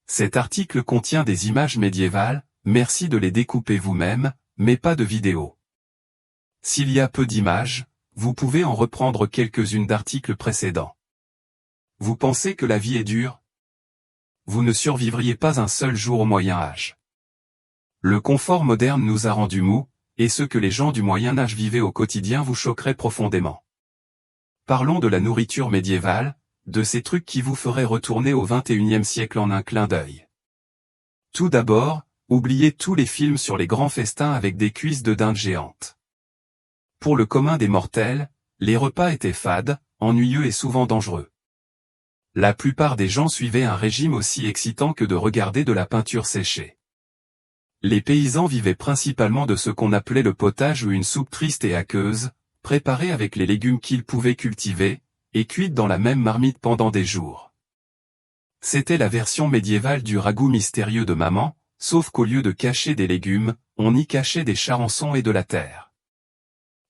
Cet article contient des images médiévales, merci de les découper vous-même, mais pas de vidéo. S'il y a peu d'images, vous pouvez en reprendre quelques-unes d'articles précédents. Vous pensez que la vie est dure? Vous ne survivriez pas un seul jour au Moyen Âge. Le confort moderne nous a rendus mous, et ce que les gens du Moyen Âge vivaient au quotidien vous choquerait profondément. Parlons de la nourriture médiévale, de ces trucs qui vous feraient retourner au XXIe siècle en un clin d'œil. Tout d'abord, oubliez tous les films sur les grands festins avec des cuisses de dinde géantes. Pour le commun des mortels, les repas étaient fades, ennuyeux et souvent dangereux. La plupart des gens suivaient un régime aussi excitant que de regarder de la peinture séchée. Les paysans vivaient principalement de ce qu'on appelait le potage ou une soupe triste et aqueuse, préparée avec les légumes qu'ils pouvaient cultiver, et cuite dans la même marmite pendant des jours. C'était la version médiévale du ragoût mystérieux de maman, sauf qu'au lieu de cacher des légumes, on y cachait des charançons et de la terre.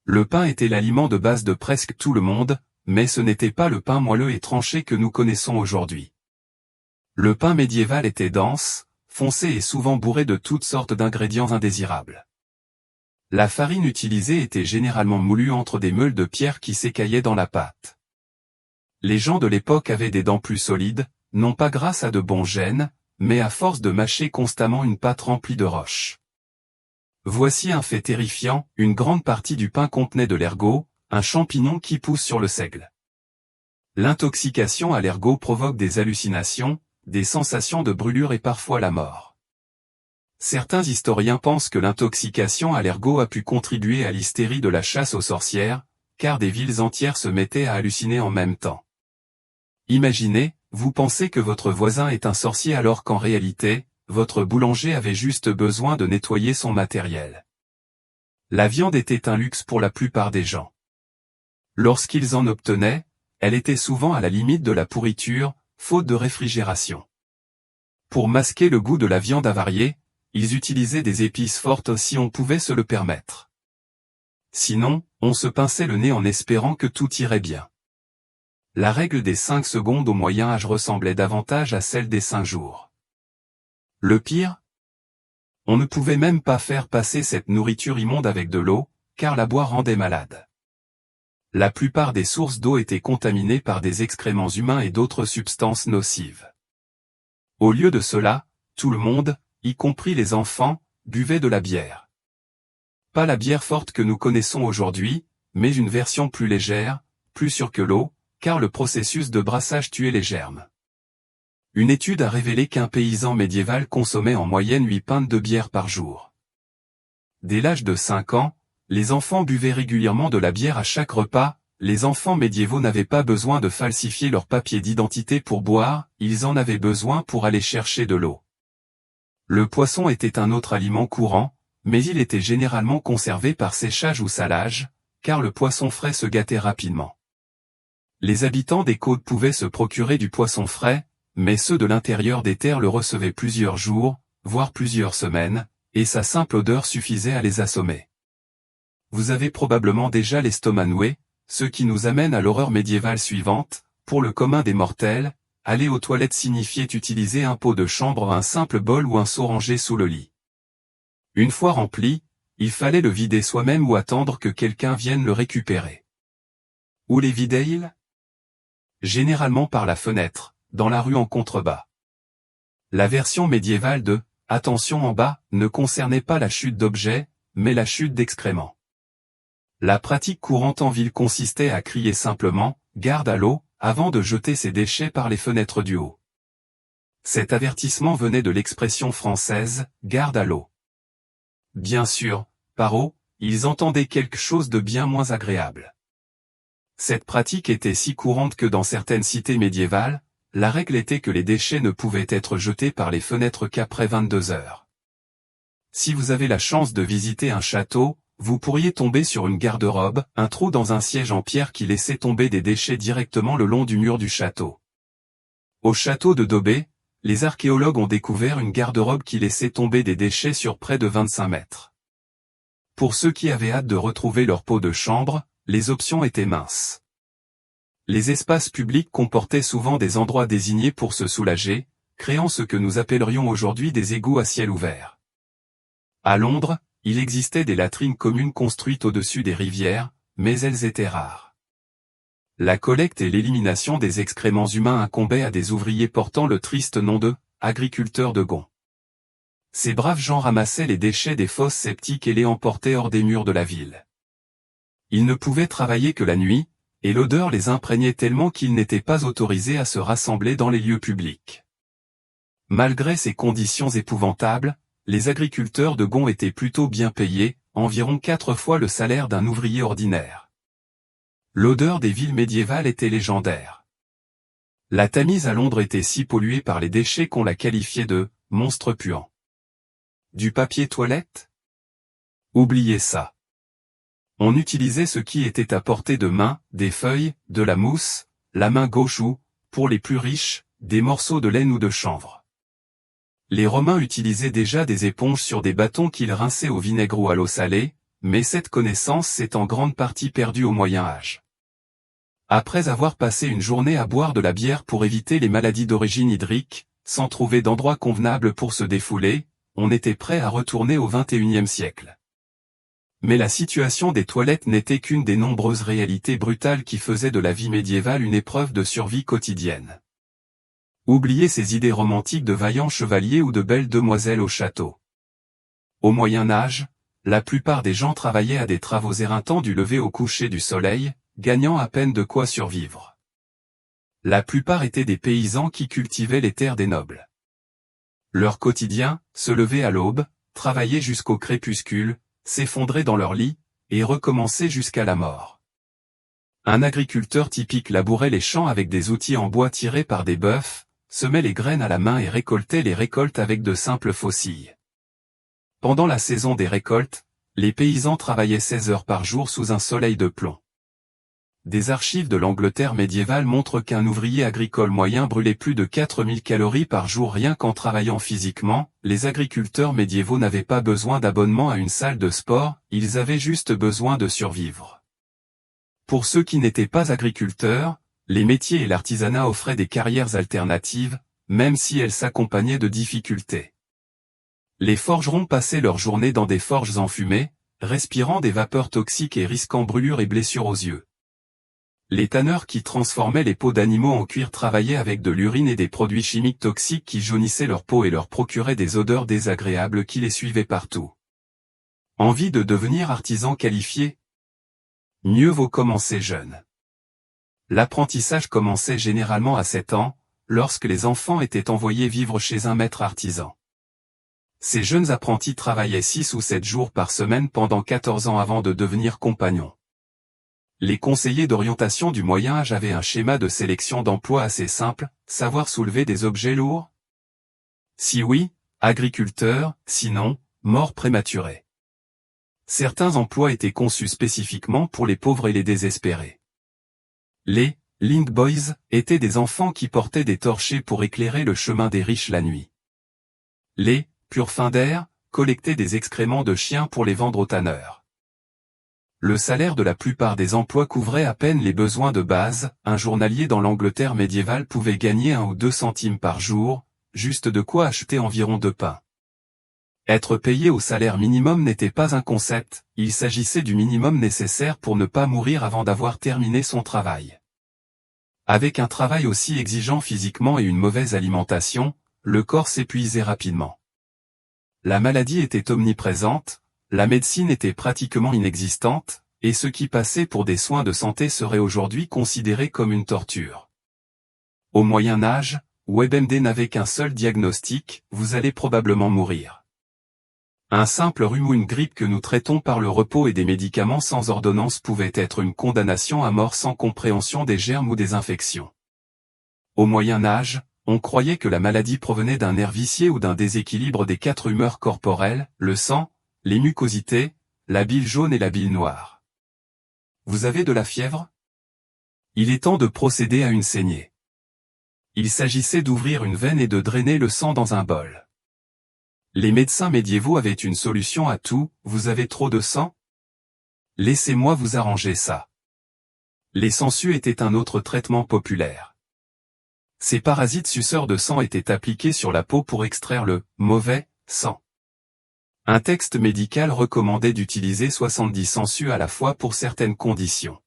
Le pain était l'aliment de base de presque tout le monde, mais ce n'était pas le pain moelleux et tranché que nous connaissons aujourd'hui. Le pain médiéval était dense, foncé et souvent bourré de toutes sortes d'ingrédients indésirables. La farine utilisée était généralement moulue entre des meules de pierre qui s'écaillaient dans la pâte. Les gens de l'époque avaient des dents plus solides, non pas grâce à de bons gènes, mais à force de mâcher constamment une pâte remplie de roches. Voici un fait terrifiant, une grande partie du pain contenait de l'ergot, un champignon qui pousse sur le seigle. L'intoxication à l'ergot provoque des hallucinations, des sensations de brûlure et parfois la mort. Certains historiens pensent que l'intoxication à l'ergot a pu contribuer à l'hystérie de la chasse aux sorcières, car des villes entières se mettaient à halluciner en même temps. Imaginez, vous pensez que votre voisin est un sorcier alors qu'en réalité, votre boulanger avait juste besoin de nettoyer son matériel. La viande était un luxe pour la plupart des gens. Lorsqu'ils en obtenaient, elle était souvent à la limite de la pourriture, faute de réfrigération. Pour masquer le goût de la viande avariée, ils utilisaient des épices fortes si on pouvait se le permettre. Sinon, on se pinçait le nez en espérant que tout irait bien. La règle des 5 secondes au Moyen Âge ressemblait davantage à celle des 5 jours. Le pire? On ne pouvait même pas faire passer cette nourriture immonde avec de l'eau, car la boire rendait malade. La plupart des sources d'eau étaient contaminées par des excréments humains et d'autres substances nocives. Au lieu de cela, tout le monde, y compris les enfants, buvait de la bière. Pas la bière forte que nous connaissons aujourd'hui, mais une version plus légère, plus sûre que l'eau, car le processus de brassage tuait les germes. Une étude a révélé qu'un paysan médiéval consommait en moyenne 8 pintes de bière par jour. Dès l'âge de 5 ans, les enfants buvaient régulièrement de la bière à chaque repas. Les enfants médiévaux n'avaient pas besoin de falsifier leur papier d'identité pour boire, ils en avaient besoin pour aller chercher de l'eau. Le poisson était un autre aliment courant, mais il était généralement conservé par séchage ou salage, car le poisson frais se gâtait rapidement. Les habitants des côtes pouvaient se procurer du poisson frais, mais ceux de l'intérieur des terres le recevaient plusieurs jours, voire plusieurs semaines, et sa simple odeur suffisait à les assommer. Vous avez probablement déjà l'estomac noué, ce qui nous amène à l'horreur médiévale suivante. Pour le commun des mortels, aller aux toilettes signifiait utiliser un pot de chambre, un simple bol ou un seau rangé sous le lit. Une fois rempli, il fallait le vider soi-même ou attendre que quelqu'un vienne le récupérer. Où les vidaient-ils? Généralement par la fenêtre, dans la rue en contrebas. La version médiévale de « attention en bas » ne concernait pas la chute d'objets, mais la chute d'excréments. La pratique courante en ville consistait à crier simplement « garde à l'eau » avant de jeter ses déchets par les fenêtres du haut. Cet avertissement venait de l'expression française « garde à l'eau ». Bien sûr, par eau, ils entendaient quelque chose de bien moins agréable. Cette pratique était si courante que dans certaines cités médiévales, la règle était que les déchets ne pouvaient être jetés par les fenêtres qu'après 22 heures. Si vous avez la chance de visiter un château, vous pourriez tomber sur une garde-robe, un trou dans un siège en pierre qui laissait tomber des déchets directement le long du mur du château. Au château de Dobé, les archéologues ont découvert une garde-robe qui laissait tomber des déchets sur près de 25 mètres. Pour ceux qui avaient hâte de retrouver leur pot de chambre, les options étaient minces. Les espaces publics comportaient souvent des endroits désignés pour se soulager, créant ce que nous appellerions aujourd'hui des égouts à ciel ouvert. À Londres, il existait des latrines communes construites au-dessus des rivières, mais elles étaient rares. La collecte et l'élimination des excréments humains incombaient à des ouvriers portant le triste nom de « agriculteurs de Gonds ». Ces braves gens ramassaient les déchets des fosses septiques et les emportaient hors des murs de la ville. Ils ne pouvaient travailler que la nuit, et l'odeur les imprégnait tellement qu'ils n'étaient pas autorisés à se rassembler dans les lieux publics. Malgré ces conditions épouvantables, les agriculteurs de Gonds étaient plutôt bien payés, environ 4 fois le salaire d'un ouvrier ordinaire. L'odeur des villes médiévales était légendaire. La Tamise à Londres était si polluée par les déchets qu'on la qualifiait de « monstre puant ». Du papier toilette? Oubliez ça. On utilisait ce qui était à portée de main, des feuilles, de la mousse, la main gauche ou, pour les plus riches, des morceaux de laine ou de chanvre. Les Romains utilisaient déjà des éponges sur des bâtons qu'ils rinçaient au vinaigre ou à l'eau salée, mais cette connaissance s'est en grande partie perdue au Moyen Âge. Après avoir passé une journée à boire de la bière pour éviter les maladies d'origine hydrique, sans trouver d'endroit convenable pour se défouler, on était prêt à retourner au XXIe siècle. Mais la situation des toilettes n'était qu'une des nombreuses réalités brutales qui faisaient de la vie médiévale une épreuve de survie quotidienne. Oubliez ces idées romantiques de vaillants chevaliers ou de belles demoiselles au château. Au Moyen Âge, la plupart des gens travaillaient à des travaux éreintants du lever au coucher du soleil, gagnant à peine de quoi survivre. La plupart étaient des paysans qui cultivaient les terres des nobles. Leur quotidien, se lever à l'aube, travailler jusqu'au crépuscule, s'effondrer dans leur lit, et recommencer jusqu'à la mort. Un agriculteur typique labourait les champs avec des outils en bois tirés par des bœufs, semait les graines à la main et récoltait les récoltes avec de simples faucilles. Pendant la saison des récoltes, les paysans travaillaient 16 heures par jour sous un soleil de plomb. Des archives de l'Angleterre médiévale montrent qu'un ouvrier agricole moyen brûlait plus de 4000 calories par jour rien qu'en travaillant physiquement. Les agriculteurs médiévaux n'avaient pas besoin d'abonnement à une salle de sport, ils avaient juste besoin de survivre. Pour ceux qui n'étaient pas agriculteurs, les métiers et l'artisanat offraient des carrières alternatives, même si elles s'accompagnaient de difficultés. Les forgerons passaient leur journée dans des forges enfumées, respirant des vapeurs toxiques et risquant brûlures et blessures aux yeux. Les tanneurs qui transformaient les peaux d'animaux en cuir travaillaient avec de l'urine et des produits chimiques toxiques qui jaunissaient leur peau et leur procuraient des odeurs désagréables qui les suivaient partout. Envie de devenir artisan qualifié? Mieux vaut commencer jeune. L'apprentissage commençait généralement à 7 ans, lorsque les enfants étaient envoyés vivre chez un maître artisan. Ces jeunes apprentis travaillaient 6 ou 7 jours par semaine pendant 14 ans avant de devenir compagnons. Les conseillers d'orientation du Moyen Âge avaient un schéma de sélection d'emploi assez simple, savoir soulever des objets lourds? Si oui, agriculteur, sinon, mort prématurée. Certains emplois étaient conçus spécifiquement pour les pauvres et les désespérés. Les « Lind Boys » étaient des enfants qui portaient des torchers pour éclairer le chemin des riches la nuit. Les « Purfinders » collectaient des excréments de chiens pour les vendre aux tanneurs. Le salaire de la plupart des emplois couvrait à peine les besoins de base, un journalier dans l'Angleterre médiévale pouvait gagner 1 ou 2 centimes par jour, juste de quoi acheter environ 2 pains. Être payé au salaire minimum n'était pas un concept, il s'agissait du minimum nécessaire pour ne pas mourir avant d'avoir terminé son travail. Avec un travail aussi exigeant physiquement et une mauvaise alimentation, le corps s'épuisait rapidement. La maladie était omniprésente, la médecine était pratiquement inexistante, et ce qui passait pour des soins de santé serait aujourd'hui considéré comme une torture. Au Moyen Âge, WebMD n'avait qu'un seul diagnostic, vous allez probablement mourir. Un simple rhume ou une grippe que nous traitons par le repos et des médicaments sans ordonnance pouvait être une condamnation à mort sans compréhension des germes ou des infections. Au Moyen Âge, on croyait que la maladie provenait d'un nerf vicié ou d'un déséquilibre des 4 humeurs corporelles, le sang, les mucosités, la bile jaune et la bile noire. Vous avez de la fièvre? Il est temps de procéder à une saignée. Il s'agissait d'ouvrir une veine et de drainer le sang dans un bol. Les médecins médiévaux avaient une solution à tout, vous avez trop de sang? Laissez-moi vous arranger ça. Les sangsues étaient un autre traitement populaire. Ces parasites suceurs de sang étaient appliqués sur la peau pour extraire le « mauvais » sang. Un texte médical recommandait d'utiliser 70 sangsues à la fois pour certaines conditions.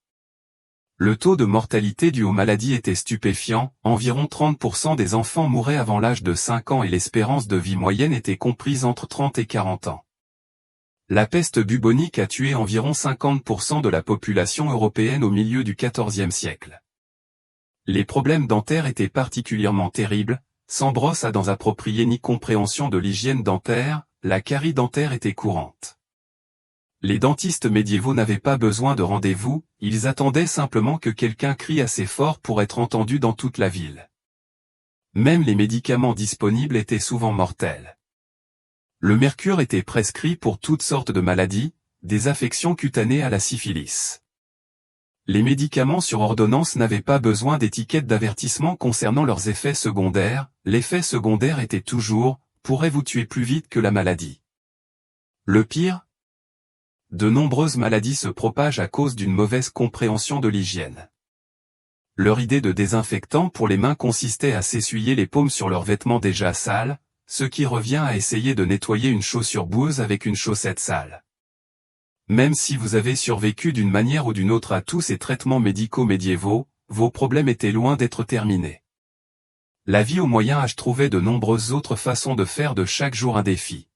Le taux de mortalité dû aux maladies était stupéfiant, environ 30% des enfants mouraient avant l'âge de 5 ans et l'espérance de vie moyenne était comprise entre 30 et 40 ans. La peste bubonique a tué environ 50% de la population européenne au milieu du XIVe siècle. Les problèmes dentaires étaient particulièrement terribles, sans brosse à dents appropriée ni compréhension de l'hygiène dentaire, la carie dentaire était courante. Les dentistes médiévaux n'avaient pas besoin de rendez-vous, ils attendaient simplement que quelqu'un crie assez fort pour être entendu dans toute la ville. Même les médicaments disponibles étaient souvent mortels. Le mercure était prescrit pour toutes sortes de maladies, des affections cutanées à la syphilis. Les médicaments sur ordonnance n'avaient pas besoin d'étiquettes d'avertissement concernant leurs effets secondaires, l'effet secondaire était toujours « pourrait vous tuer plus vite que la maladie ». Le pire ? De nombreuses maladies se propagent à cause d'une mauvaise compréhension de l'hygiène. Leur idée de désinfectant pour les mains consistait à s'essuyer les paumes sur leurs vêtements déjà sales, ce qui revient à essayer de nettoyer une chaussure boueuse avec une chaussette sale. Même si vous avez survécu d'une manière ou d'une autre à tous ces traitements médicaux médiévaux, vos problèmes étaient loin d'être terminés. La vie au Moyen Âge trouvait de nombreuses autres façons de faire de chaque jour un défi.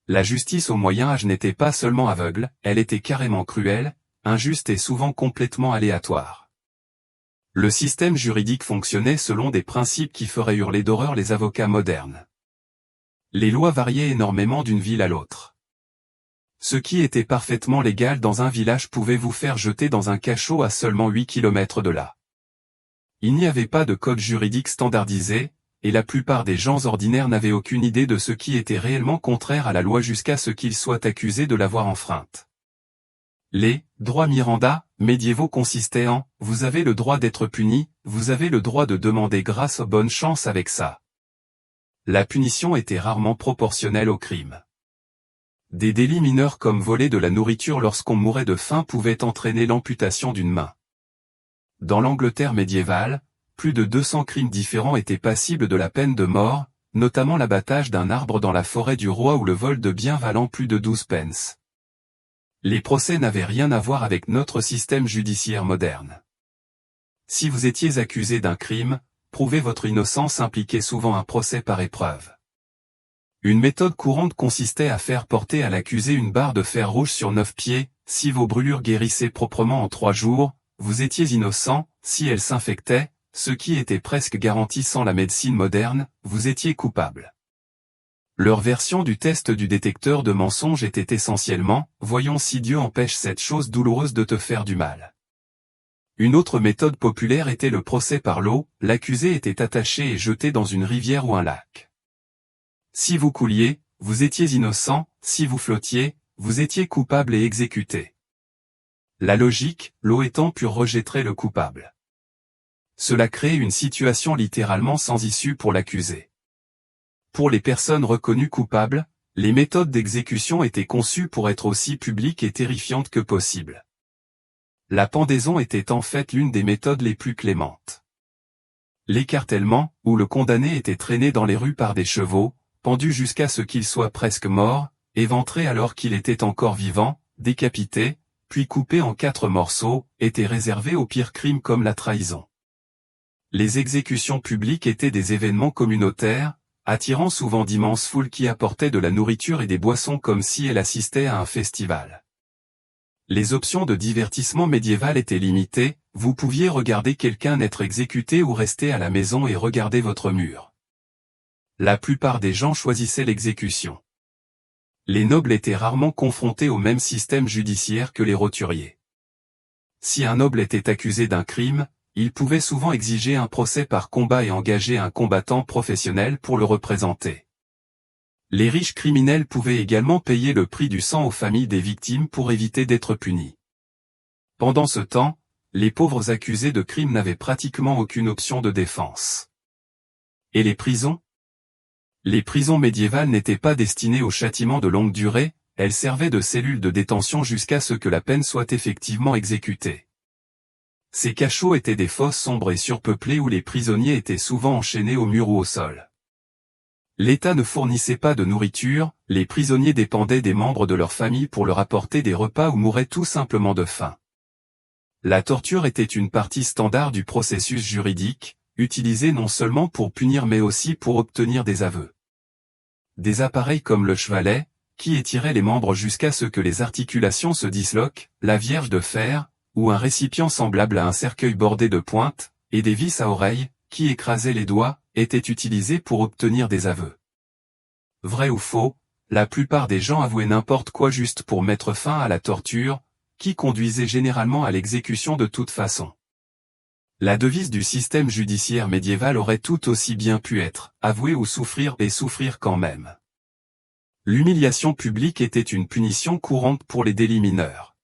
La justice au Moyen Âge n'était pas seulement aveugle, elle était carrément cruelle, injuste et souvent complètement aléatoire. Le système juridique fonctionnait selon des principes qui feraient hurler d'horreur les avocats modernes. Les lois variaient énormément d'une ville à l'autre. Ce qui était parfaitement légal dans un village pouvait vous faire jeter dans un cachot à seulement 8 km de là. Il n'y avait pas de code juridique standardisé, et la plupart des gens ordinaires n'avaient aucune idée de ce qui était réellement contraire à la loi jusqu'à ce qu'ils soient accusés de l'avoir enfreinte. Les « droits Miranda » médiévaux consistaient en « vous avez le droit d'être puni, vous avez le droit de demander grâce, bonne chance avec ça ». La punition était rarement proportionnelle au crime. Des délits mineurs comme voler de la nourriture lorsqu'on mourait de faim pouvaient entraîner l'amputation d'une main. Dans l'Angleterre médiévale, plus de 200 crimes différents étaient passibles de la peine de mort, notamment l'abattage d'un arbre dans la forêt du roi ou le vol de biens valant plus de 12 pence. Les procès n'avaient rien à voir avec notre système judiciaire moderne. Si vous étiez accusé d'un crime, prouver votre innocence impliquait souvent un procès par épreuve. Une méthode courante consistait à faire porter à l'accusé une barre de fer rouge sur 9 pieds, si vos brûlures guérissaient proprement en 3 jours, vous étiez innocent, si elles s'infectaient, ce qui était presque garanti sans la médecine moderne, vous étiez coupable. Leur version du test du détecteur de mensonges était essentiellement « voyons si Dieu empêche cette chose douloureuse de te faire du mal ». Une autre méthode populaire était le procès par l'eau, l'accusé était attaché et jeté dans une rivière ou un lac. Si vous couliez, vous étiez innocent, si vous flottiez, vous étiez coupable et exécuté. La logique, l'eau étant pure, rejetterait le coupable. Cela crée une situation littéralement sans issue pour l'accusé. Pour les personnes reconnues coupables, les méthodes d'exécution étaient conçues pour être aussi publiques et terrifiantes que possible. La pendaison était en fait l'une des méthodes les plus clémentes. L'écartèlement, où le condamné était traîné dans les rues par des chevaux, pendu jusqu'à ce qu'il soit presque mort, éventré alors qu'il était encore vivant, décapité, puis coupé en 4 morceaux, était réservé aux pires crimes comme la trahison. Les exécutions publiques étaient des événements communautaires, attirant souvent d'immenses foules qui apportaient de la nourriture et des boissons comme si elles assistaient à un festival. Les options de divertissement médiéval étaient limitées, vous pouviez regarder quelqu'un être exécuté ou rester à la maison et regarder votre mur. La plupart des gens choisissaient l'exécution. Les nobles étaient rarement confrontés au même système judiciaire que les roturiers. Si un noble était accusé d'un crime, il pouvait souvent exiger un procès par combat et engager un combattant professionnel pour le représenter. Les riches criminels pouvaient également payer le prix du sang aux familles des victimes pour éviter d'être punis. Pendant ce temps, les pauvres accusés de crimes n'avaient pratiquement aucune option de défense. Et les prisons ? Les prisons médiévales n'étaient pas destinées au châtiment de longue durée, elles servaient de cellules de détention jusqu'à ce que la peine soit effectivement exécutée. Ces cachots étaient des fosses sombres et surpeuplées où les prisonniers étaient souvent enchaînés au mur ou au sol. L'État ne fournissait pas de nourriture, les prisonniers dépendaient des membres de leur famille pour leur apporter des repas ou mouraient tout simplement de faim. La torture était une partie standard du processus juridique, utilisée non seulement pour punir mais aussi pour obtenir des aveux. Des appareils comme le chevalet, qui étirait les membres jusqu'à ce que les articulations se disloquent, la vierge de fer, ou un récipient semblable à un cercueil bordé de pointes, et des vis à oreilles, qui écrasaient les doigts, étaient utilisés pour obtenir des aveux. Vrai ou faux, la plupart des gens avouaient n'importe quoi juste pour mettre fin à la torture, qui conduisait généralement à l'exécution de toute façon. La devise du système judiciaire médiéval aurait tout aussi bien pu être « avouer ou souffrir et souffrir quand même ». L'humiliation publique était une punition courante pour les délits mineurs.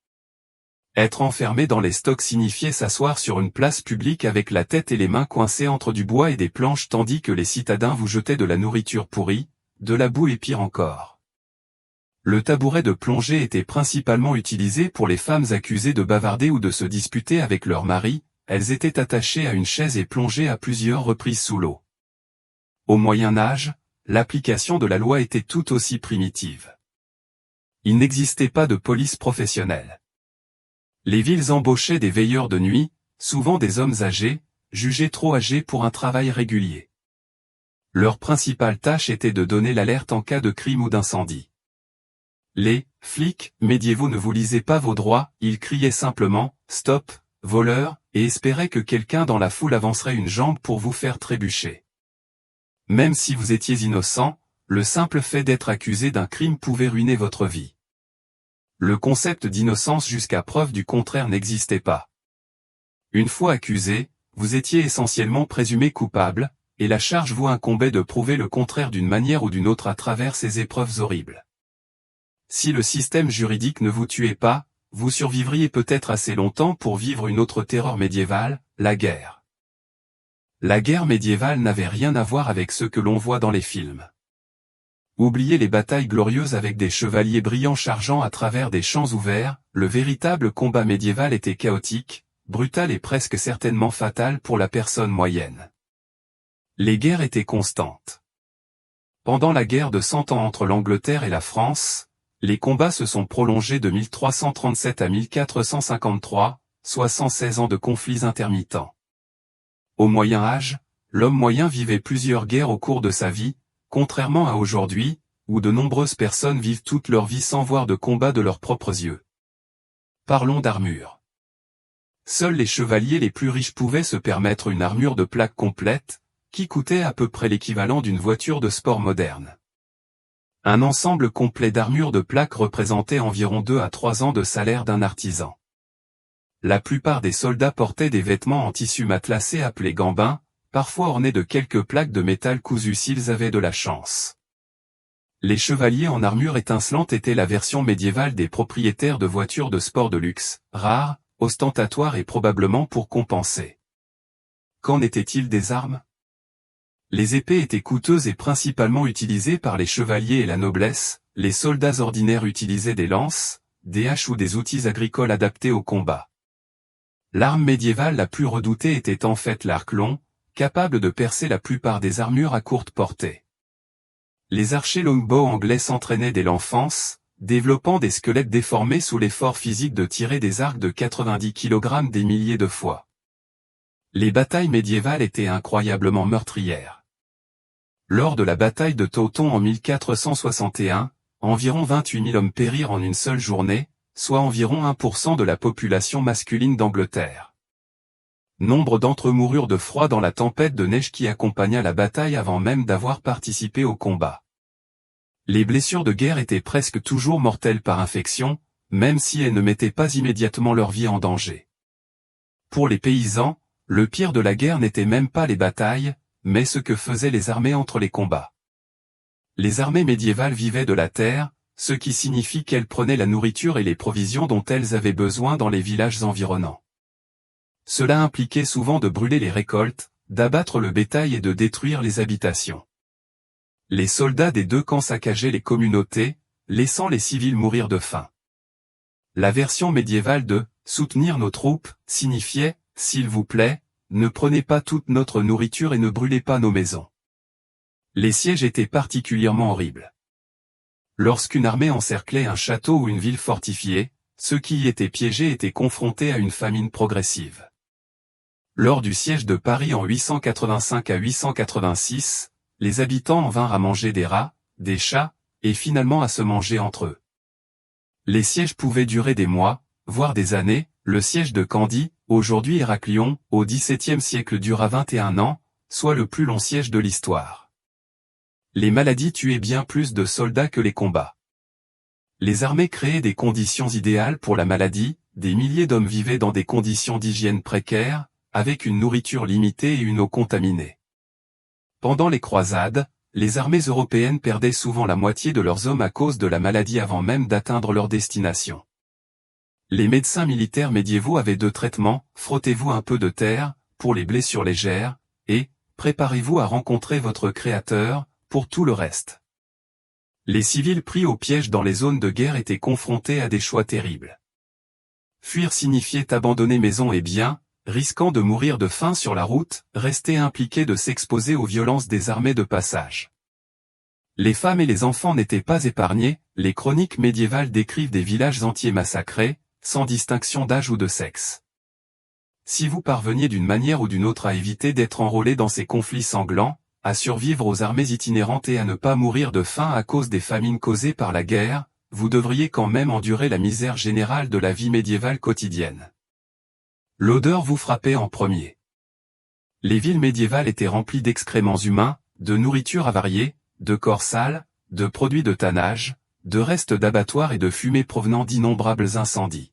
Être enfermé dans les stocks signifiait s'asseoir sur une place publique avec la tête et les mains coincées entre du bois et des planches tandis que les citadins vous jetaient de la nourriture pourrie, de la boue et pire encore. Le tabouret de plongée était principalement utilisé pour les femmes accusées de bavarder ou de se disputer avec leur mari, elles étaient attachées à une chaise et plongées à plusieurs reprises sous l'eau. Au Moyen Âge, l'application de la loi était tout aussi primitive. Il n'existait pas de police professionnelle. Les villes embauchaient des veilleurs de nuit, souvent des hommes âgés, jugés trop âgés pour un travail régulier. Leur principale tâche était de donner l'alerte en cas de crime ou d'incendie. Les flics médiévaux ne vous lisaient pas vos droits, ils criaient simplement « Stop, voleur !» et espéraient que quelqu'un dans la foule avancerait une jambe pour vous faire trébucher. Même si vous étiez innocent, le simple fait d'être accusé d'un crime pouvait ruiner votre vie. Le concept d'innocence jusqu'à preuve du contraire n'existait pas. Une fois accusé, vous étiez essentiellement présumé coupable, et la charge vous incombait de prouver le contraire d'une manière ou d'une autre à travers ces épreuves horribles. Si le système juridique ne vous tuait pas, vous survivriez peut-être assez longtemps pour vivre une autre terreur médiévale, la guerre. La guerre médiévale n'avait rien à voir avec ce que l'on voit dans les films. Oubliez les batailles glorieuses avec des chevaliers brillants chargeant à travers des champs ouverts, le véritable combat médiéval était chaotique, brutal et presque certainement fatal pour la personne moyenne. Les guerres étaient constantes. Pendant la guerre de 100 ans entre l'Angleterre et la France, les combats se sont prolongés de 1337 à 1453, soit 116 ans de conflits intermittents. Au Moyen Âge, l'homme moyen vivait plusieurs guerres au cours de sa vie, contrairement à aujourd'hui, où de nombreuses personnes vivent toute leur vie sans voir de combat de leurs propres yeux. Parlons d'armure. Seuls les chevaliers les plus riches pouvaient se permettre une armure de plaque complète, qui coûtait à peu près l'équivalent d'une voiture de sport moderne. Un ensemble complet d'armure de plaque représentait environ 2 à 3 ans de salaire d'un artisan. La plupart des soldats portaient des vêtements en tissu matelassé appelés gambins, parfois ornés de quelques plaques de métal cousues s'ils avaient de la chance. Les chevaliers en armure étincelante étaient la version médiévale des propriétaires de voitures de sport de luxe, rares, ostentatoires et probablement pour compenser. Qu'en était-il des armes ? Les épées étaient coûteuses et principalement utilisées par les chevaliers et la noblesse, les soldats ordinaires utilisaient des lances, des haches ou des outils agricoles adaptés au combat. L'arme médiévale la plus redoutée était en fait l'arc long, capable de percer la plupart des armures à courte portée. Les archers longbow anglais s'entraînaient dès l'enfance, développant des squelettes déformés sous l'effort physique de tirer des arcs de 90 kg des milliers de fois. Les batailles médiévales étaient incroyablement meurtrières. Lors de la bataille de Teuton en 1461, environ 28 000 hommes périrent en une seule journée, soit environ 1% de la population masculine d'Angleterre. Nombre d'entre eux moururent de froid dans la tempête de neige qui accompagna la bataille avant même d'avoir participé au combat. Les blessures de guerre étaient presque toujours mortelles par infection, même si elles ne mettaient pas immédiatement leur vie en danger. Pour les paysans, le pire de la guerre n'était même pas les batailles, mais ce que faisaient les armées entre les combats. Les armées médiévales vivaient de la terre, ce qui signifie qu'elles prenaient la nourriture et les provisions dont elles avaient besoin dans les villages environnants. Cela impliquait souvent de brûler les récoltes, d'abattre le bétail et de détruire les habitations. Les soldats des deux camps saccageaient les communautés, laissant les civils mourir de faim. La version médiévale de « soutenir nos troupes » signifiait « s'il vous plaît, ne prenez pas toute notre nourriture et ne brûlez pas nos maisons. Les sièges étaient particulièrement horribles. Lorsqu'une armée encerclait un château ou une ville fortifiée, ceux qui y étaient piégés étaient confrontés à une famine progressive. Lors du siège de Paris en 885 à 886, les habitants en vinrent à manger des rats, des chats, et finalement à se manger entre eux. Les sièges pouvaient durer des mois, voire des années. Le siège de Candie, aujourd'hui Héraclion, au XVIIe siècle dura 21 ans, soit le plus long siège de l'histoire. Les maladies tuaient bien plus de soldats que les combats. Les armées créaient des conditions idéales pour la maladie, des milliers d'hommes vivaient dans des conditions d'hygiène précaires, avec une nourriture limitée et une eau contaminée. Pendant les croisades, les armées européennes perdaient souvent la moitié de leurs hommes à cause de la maladie avant même d'atteindre leur destination. Les médecins militaires médiévaux avaient deux traitements, frottez-vous un peu de terre, pour les blessures légères, et, préparez-vous à rencontrer votre Créateur, pour tout le reste. Les civils pris au piège dans les zones de guerre étaient confrontés à des choix terribles. Fuir signifiait abandonner maison et biens, risquant de mourir de faim sur la route, rester impliqué de s'exposer aux violences des armées de passage. Les femmes et les enfants n'étaient pas épargnés, les chroniques médiévales décrivent des villages entiers massacrés, sans distinction d'âge ou de sexe. Si vous parveniez d'une manière ou d'une autre à éviter d'être enrôlé dans ces conflits sanglants, à survivre aux armées itinérantes et à ne pas mourir de faim à cause des famines causées par la guerre, vous devriez quand même endurer la misère générale de la vie médiévale quotidienne. L'odeur vous frappait en premier. Les villes médiévales étaient remplies d'excréments humains, de nourriture avariée, de corps sales, de produits de tannage, de restes d'abattoirs et de fumée provenant d'innombrables incendies.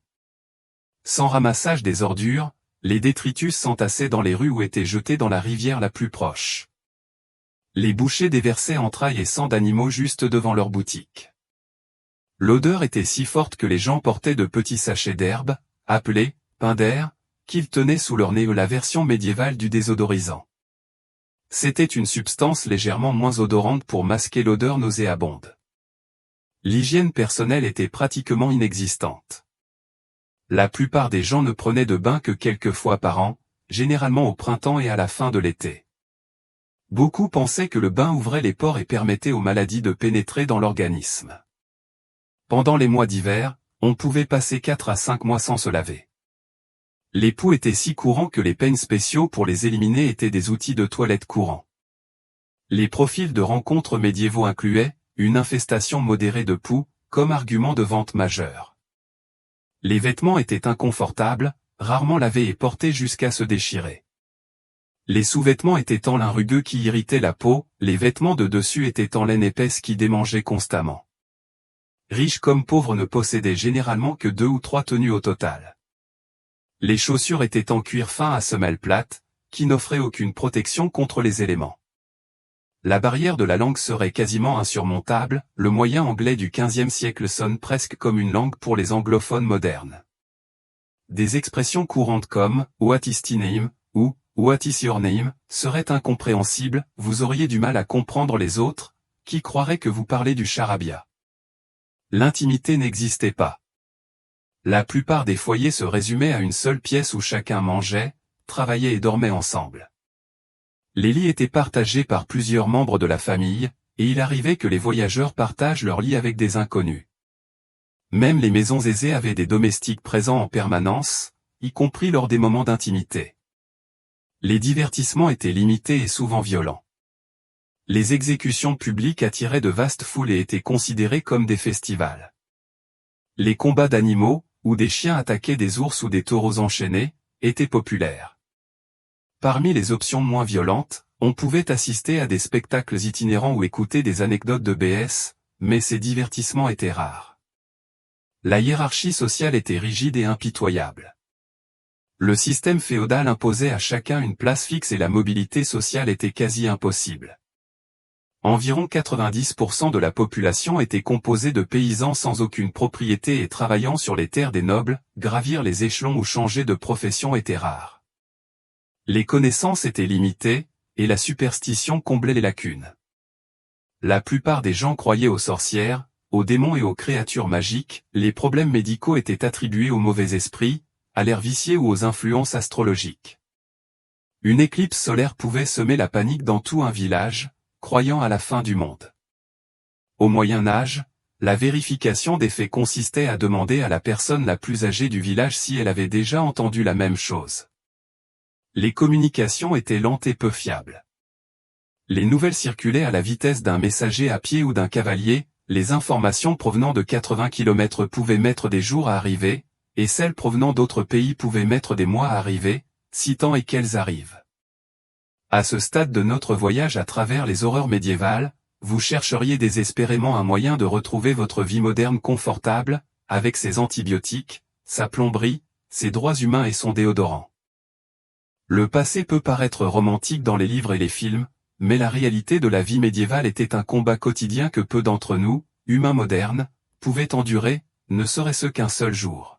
Sans ramassage des ordures, les détritus s'entassaient dans les rues ou étaient jetés dans la rivière la plus proche. Les bouchers déversaient entrailles et sang d'animaux juste devant leur boutique. L'odeur était si forte que les gens portaient de petits sachets d'herbe, appelés pain d'air, qu'ils tenaient sous leur nez, la version médiévale du désodorisant. C'était une substance légèrement moins odorante pour masquer l'odeur nauséabonde. L'hygiène personnelle était pratiquement inexistante. La plupart des gens ne prenaient de bain que quelques fois par an, généralement au printemps et à la fin de l'été. Beaucoup pensaient que le bain ouvrait les pores et permettait aux maladies de pénétrer dans l'organisme. Pendant les mois d'hiver, on pouvait passer 4 à 5 mois sans se laver. Les poux étaient si courants que les peignes spéciaux pour les éliminer étaient des outils de toilette courants. Les profils de rencontres médiévaux incluaient une infestation modérée de poux, comme argument de vente majeur. Les vêtements étaient inconfortables, rarement lavés et portés jusqu'à se déchirer. Les sous-vêtements étaient en lin rugueux qui irritait la peau, les vêtements de dessus étaient en laine épaisse qui démangeaient constamment. Riches comme pauvres ne possédaient généralement que 2 ou 3 tenues au total. Les chaussures étaient en cuir fin à semelle plate, qui n'offraient aucune protection contre les éléments. La barrière de la langue serait quasiment insurmontable, le moyen anglais du XVe siècle sonne presque comme une langue pour les anglophones modernes. Des expressions courantes comme « What is thy name » ou « What is your name » seraient incompréhensibles, vous auriez du mal à comprendre les autres, qui croiraient que vous parlez du charabia. L'intimité n'existait pas. La plupart des foyers se résumaient à une seule pièce où chacun mangeait, travaillait et dormait ensemble. Les lits étaient partagés par plusieurs membres de la famille, et il arrivait que les voyageurs partagent leur lit avec des inconnus. Même les maisons aisées avaient des domestiques présents en permanence, y compris lors des moments d'intimité. Les divertissements étaient limités et souvent violents. Les exécutions publiques attiraient de vastes foules et étaient considérées comme des festivals. Les combats d'animaux, où des chiens attaquaient des ours ou des taureaux enchaînés, étaient populaires. Parmi les options moins violentes, on pouvait assister à des spectacles itinérants ou écouter des anecdotes de BS, mais ces divertissements étaient rares. La hiérarchie sociale était rigide et impitoyable. Le système féodal imposait à chacun une place fixe et la mobilité sociale était quasi impossible. Environ 90% de la population était composée de paysans sans aucune propriété et travaillant sur les terres des nobles, gravir les échelons ou changer de profession était rare. Les connaissances étaient limitées, et la superstition comblait les lacunes. La plupart des gens croyaient aux sorcières, aux démons et aux créatures magiques, les problèmes médicaux étaient attribués aux mauvais esprits, à l'air vicié ou aux influences astrologiques. Une éclipse solaire pouvait semer la panique dans tout un village, croyant à la fin du monde. Au Moyen Âge, la vérification des faits consistait à demander à la personne la plus âgée du village si elle avait déjà entendu la même chose. Les communications étaient lentes et peu fiables. Les nouvelles circulaient à la vitesse d'un messager à pied ou d'un cavalier, les informations provenant de 80 km pouvaient mettre des jours à arriver, et celles provenant d'autres pays pouvaient mettre des mois à arriver, si tant est qu'elles arrivent. À ce stade de notre voyage à travers les horreurs médiévales, vous chercheriez désespérément un moyen de retrouver votre vie moderne confortable, avec ses antibiotiques, sa plomberie, ses droits humains et son déodorant. Le passé peut paraître romantique dans les livres et les films, mais la réalité de la vie médiévale était un combat quotidien que peu d'entre nous, humains modernes, pouvaient endurer, ne serait-ce qu'un seul jour.